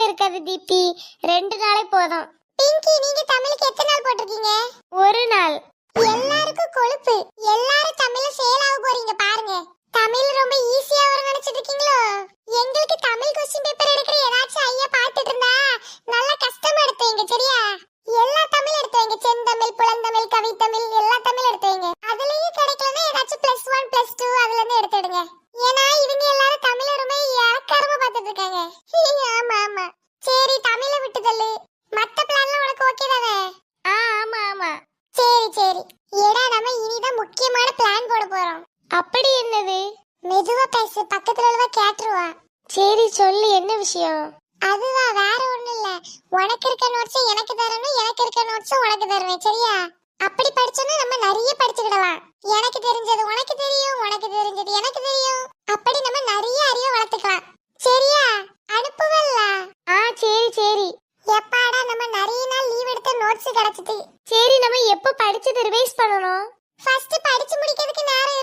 இருக்காது தீப்தி, 2 நாளே போதும். பிங்கி, நீங்க தமிழுக்கு எத்தனை நாள் போட்டிருக்கீங்க? 1 நாள். எல்லாருக்கும் கொழுப்பு. எல்லாரும் தமிழ்ல ஃபெயில் ஆக போறீங்க பாருங்க. தமிழ் ரொம்ப ஈஸியா வர நினைச்சிட்டு இருக்கீங்களோ? எங்களுக்கு தமிழ் क्वेश्चन பேப்பர் எடுக்கிற ஏதாச்சும் ஐயா பார்த்துட்டு இருந்தா நல்ல கஷ்டமா எடுத்தீங்க சரியா? எல்லா தமிழ் எடுத்தீங்க. செந்தமிழ், புலந்தமிழ், கவித்தமிழ் எல்லா தமிழ் எடுத்தீங்க. அதுலயே கிடைக்கலனா ஏதாச்சும் +1 +2 அதுல இருந்து எடுத்துடுங்க. ஏன்னா இவங்க எல்லாரும் தமிழ் ரொம்ப இலக்காரமா பார்த்துட்டு இருக்காங்க. ஆமா ஆமா. சரி தமிழை விட்டு தள்ளு. மத்த பிளான்லாம் உனக்கு ஓகே தானே? ஆமா ஆமா. சரி சரி. ஏடா நம்ம இனிதான் முக்கியமான பிளான் போட போறோம். அப்படி என்னது? மெதுவா பேசு, பக்கத்துல உள்ளவ கேட்டுருவா. சரி சொல்லு, என்ன விஷயம்? அதுவா, வேற ஒண்ணும் இல்ல. உனக்கு இருக்க நோட்ஸ் எனக்கு தரணும், எனக்கு இருக்க நோட்ஸ் உனக்கு தருவேன் சரியா? அப்படி படிச்சோன்னா நம்ம நிறைய படிச்சுக்கிடலாம். எனக்கு தெரிஞ்சது உனக்கு தெரியும், உனக்கு தெரிஞ்சது எனக்கு தெரியும். அப்படி நம்ம நிறைய அறிவை வளர்த்துக்கலாம் சரியா? அனுப்புவல்ல? சரி சரி. எப்பாடா நம்ம நிறைய நாள் லீவ் எடுத்த நோட்ஸ் கிடைச்சிட்டு. சரி, நம்ம எப்போ படிச்சது ரிவைஸ் பண்ணணும்? ஃபர்ஸ்ட் படிச்சு முடிக்கிறதுக்கு நேரம்